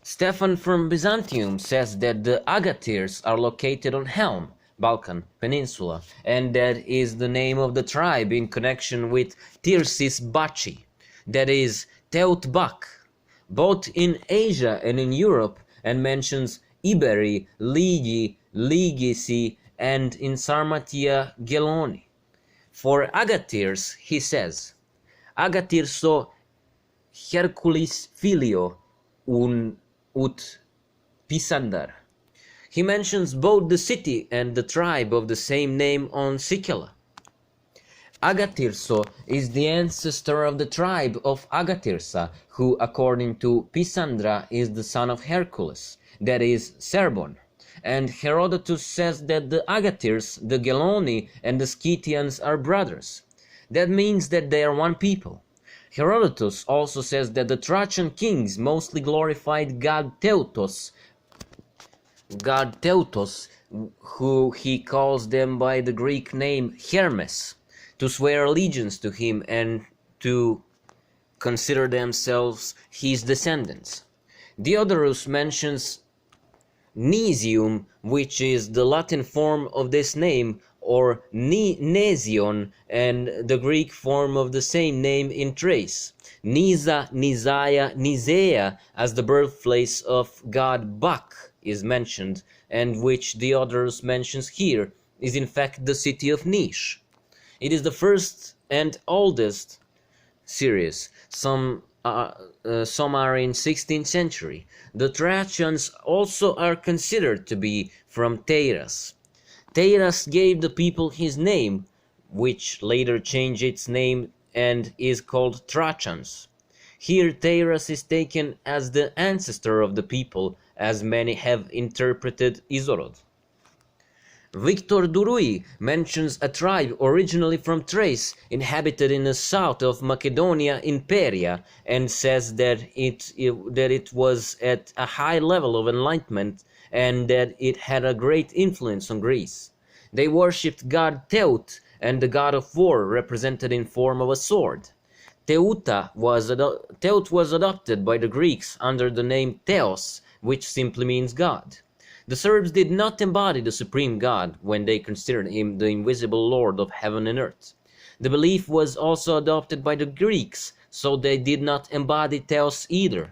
Stefan from Byzantium says that the Agathires are located on Helm, Balkan Peninsula, and that is the name of the tribe in connection with Tirsis Baci, that is Teutbach, both in Asia and in Europe, and mentions Iberi, Ligi, Ligisi, and in Sarmatia Geloni. For Agathires, he says, Agathirso Herculis filio ut Pisander. He mentions both the city and the tribe of the same name on Sicela. Agathirso is the ancestor of the tribe of Agathirsa, who, according to Pisandra, is the son of Hercules, that is, Serbon. And Herodotus says that the Agathirs, the Geloni, and the Scythians are brothers. That means that they are one people. Herodotus also says that the Thracian kings mostly glorified god Teutos, who he calls them by the Greek name Hermes, to swear allegiance to him and to consider themselves his descendants. Diodorus mentions Nisium, which is the Latin form of this name, or Nesion, and the Greek form of the same name in Thrace. Nisa, Nisaya, Nisea, as the birthplace of god Bak is mentioned, and which Diodorus mentions here, is in fact the city of Nish. It is the first and oldest series. Some are in 16th century. The Thracians also are considered to be from Teiras. Teiras gave the people his name, which later changed its name and is called Thracians. Here Teiras is taken as the ancestor of the people, as many have interpreted Izorod. Victor Durui mentions a tribe originally from Thrace, inhabited in the south of Macedonia in Peria, and says that it was at a high level of enlightenment and that it had a great influence on Greece. They worshipped god Teut and the god of war, represented in form of a sword. Teut was adopted by the Greeks under the name Theos, which simply means God. The Serbs did not embody the supreme God when they considered him the invisible Lord of heaven and earth. The belief was also adopted by the Greeks, so they did not embody Theos either.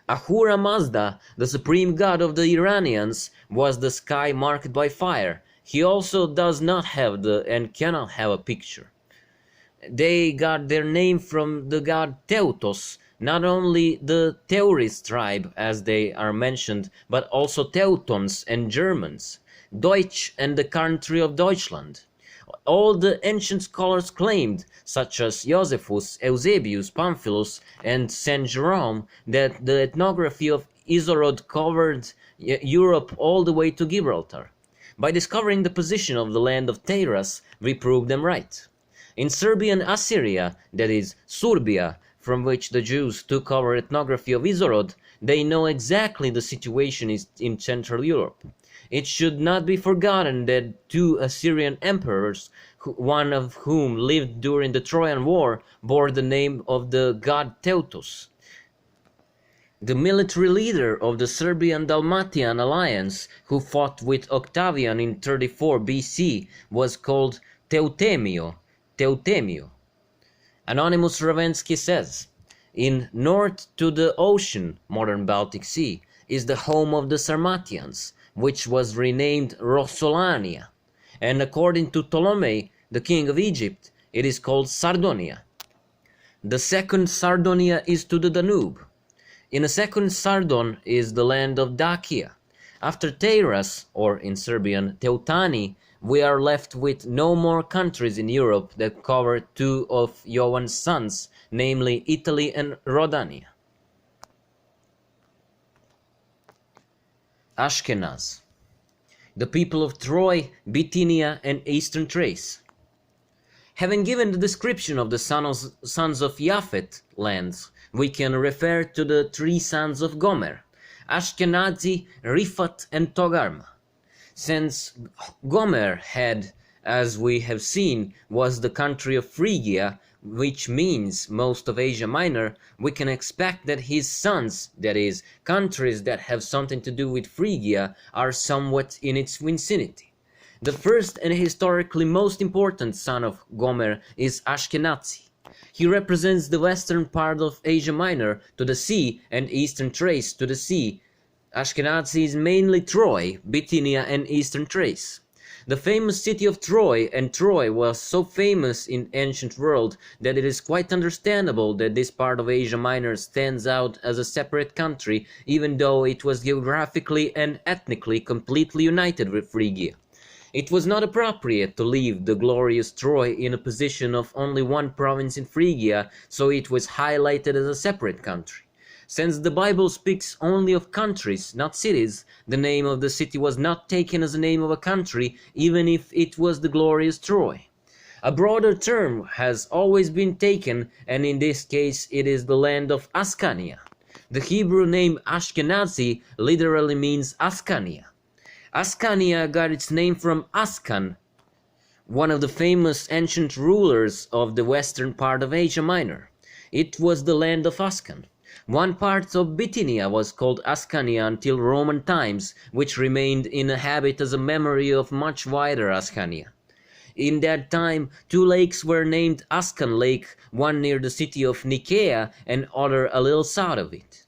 Ahura Mazda, the supreme god of the Iranians, was the sky marked by fire. He also does not have and cannot have a picture. They got their name from the god Teutos, not only the Teuris tribe as they are mentioned, but also Teutons and Germans, Deutsch and the country of Deutschland. All the ancient scholars claimed, such as Josephus, Eusebius, Pamphilus, and Saint Jerome, that the ethnography of Izorod covered Europe all the way to Gibraltar. By discovering the position of the land of Teiras, we proved them right. In Serbian Assyria, that is, Surbia, from which the Jews took over ethnography of Izorod, they know exactly the situation in Central Europe. It should not be forgotten that two Assyrian emperors, one of whom lived during the Trojan War, bore the name of the god Teutos. The military leader of the Serbian-Dalmatian alliance, who fought with Octavian in 34 BC, was called Teutemio. Anonymous Ravensky says, in north to the ocean, modern Baltic Sea, is the home of the Sarmatians, which was renamed Rossolania, and according to Ptolemy, the king of Egypt, it is called Sardonia. The second Sardonia is to the Danube. In a second Sardon is the land of Dacia. After Teiras, or in Serbian Teutani, we are left with no more countries in Europe that cover two of Jovan's sons, namely Italy and Rhodania. Ashkenaz, the people of Troy, Bithynia, and eastern Thrace. Having given the description of the sons of Japhet lands, we can refer to the three sons of Gomer, Ashkenazi, Rifat, and Togarma. Since Gomer had, as we have seen, was the country of Phrygia, which means most of Asia Minor, we can expect that his sons, that is, countries that have something to do with Phrygia, are somewhat in its vicinity. The first and historically most important son of Gomer is Ashkenazi. He represents the western part of Asia Minor to the sea and eastern Thrace to the sea. Ashkenazi is mainly Troy, Bithynia and eastern Thrace. The famous city of Troy and Troy was so famous in ancient world that it is quite understandable that this part of Asia Minor stands out as a separate country, even though it was geographically and ethnically completely united with Phrygia. It was not appropriate to leave the glorious Troy in a position of only one province in Phrygia, so it was highlighted as a separate country. Since the Bible speaks only of countries, not cities, the name of the city was not taken as the name of a country, even if it was the glorious Troy. A broader term has always been taken, and in this case it is the land of Ascania. The Hebrew name Ashkenazi literally means Ascania. Ascania got its name from Ascan, one of the famous ancient rulers of the western part of Asia Minor. It was the land of Ascan. One part of Bithynia was called Ascania until Roman times, which remained in a habit as a memory of much wider Ascania. In that time, two lakes were named Ascan Lake, one near the city of Nicaea and other a little south of it.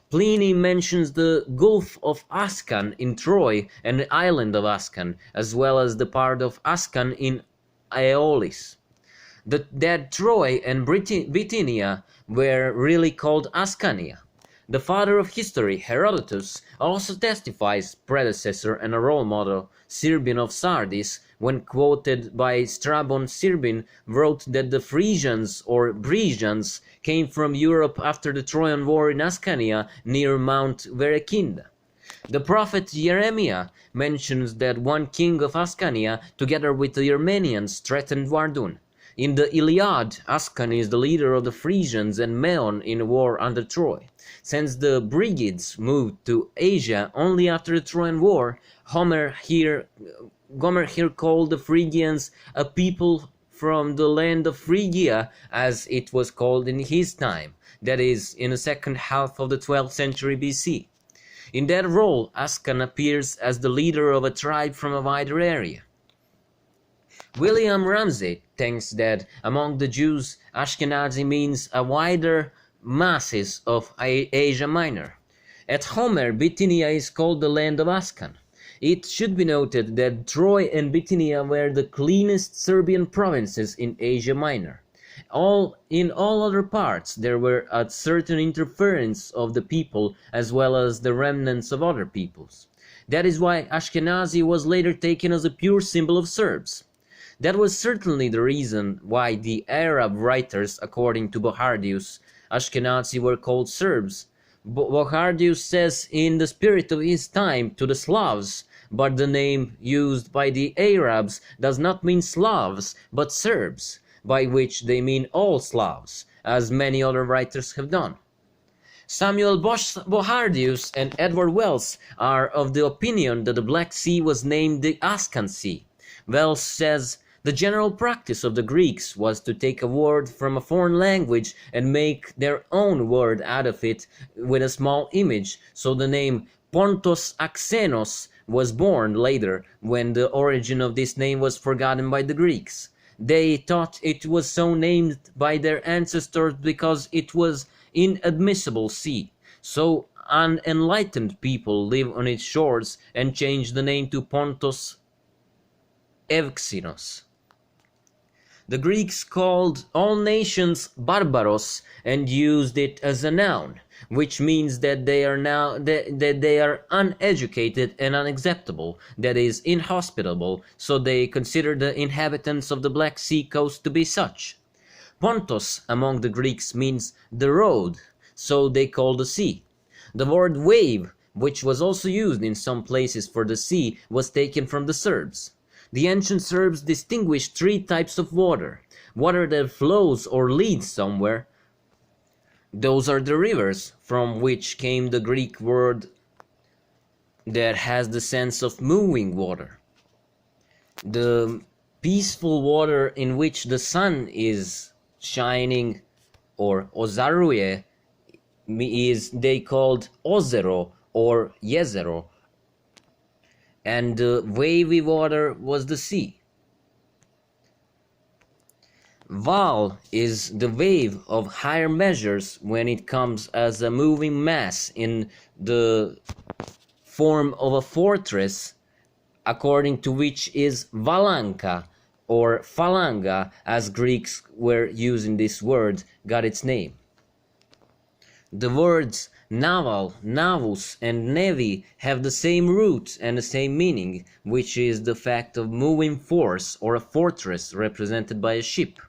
Pliny mentions the Gulf of Ascan in Troy and the island of Ascan, as well as the part of Ascan in Aeolis. That Troy and Bithynia were really called Ascania. The father of history, Herodotus, also testifies, predecessor and a role model, Serbian of Sardis, when quoted by Strabon Sirbin, wrote that the Frisians or Brisans came from Europe after the Trojan War in Ascania near Mount Verekinda. The prophet Jeremiah mentions that one king of Ascania, together with the Armenians, threatened Vardun. In the Iliad, Ascan is the leader of the Frisians and Meon in war under Troy. Since the Brigids moved to Asia only after the Trojan War, Gomer here called the Phrygians a people from the land of Phrygia, as it was called in his time, that is, in the second half of the 12th century BC. In that role, Ascan appears as the leader of a tribe from a wider area. William Ramsay thinks that among the Jews, Ashkenazi means a wider masses of Asia Minor. At Homer, Bithynia is called the land of Ascan. It should be noted that Troy and Bithynia were the cleanest Serbian provinces in Asia Minor. In all other parts there were a certain interference of the people as well as the remnants of other peoples. That is why Ashkenazi was later taken as a pure symbol of Serbs. That was certainly the reason why the Arab writers, according to Bohardius, Ashkenazi were called Serbs. Bohardius says in the spirit of his time to the Slavs, but the name used by the Arabs does not mean Slavs, but Serbs, by which they mean all Slavs, as many other writers have done. Samuel Bohardius and Edward Wells are of the opinion that the Black Sea was named the Ascan Sea. Wells says, the general practice of the Greeks was to take a word from a foreign language and make their own word out of it with a small image, so the name Pontos Axenos was born later, when the origin of this name was forgotten by the Greeks. They thought it was so named by their ancestors because it was inadmissible sea. So unenlightened people live on its shores and changed the name to Pontos Evxinos. The Greeks called all nations barbaros and used it as a noun, which means that they are uneducated and unacceptable, that is, inhospitable, so they consider the inhabitants of the Black Sea coast to be such. Pontos among the Greeks means the road, so they call the sea. The word wave, which was also used in some places for the sea, was taken from the Serbs. The ancient Serbs distinguished three types of water. Water that flows or leads somewhere. Those are the rivers, from which came the Greek word that has the sense of moving water. The peaceful water in which the sun is shining, or ozaruje, is they called ozero or jezero, and the wavy water was the sea. Val is the wave of higher measures when it comes as a moving mass in the form of a fortress, according to which is valanka or phalanga, as Greeks were using this word, got its name. The words naval, navus, and nevi have the same root and the same meaning, which is the fact of moving force or a fortress represented by a ship.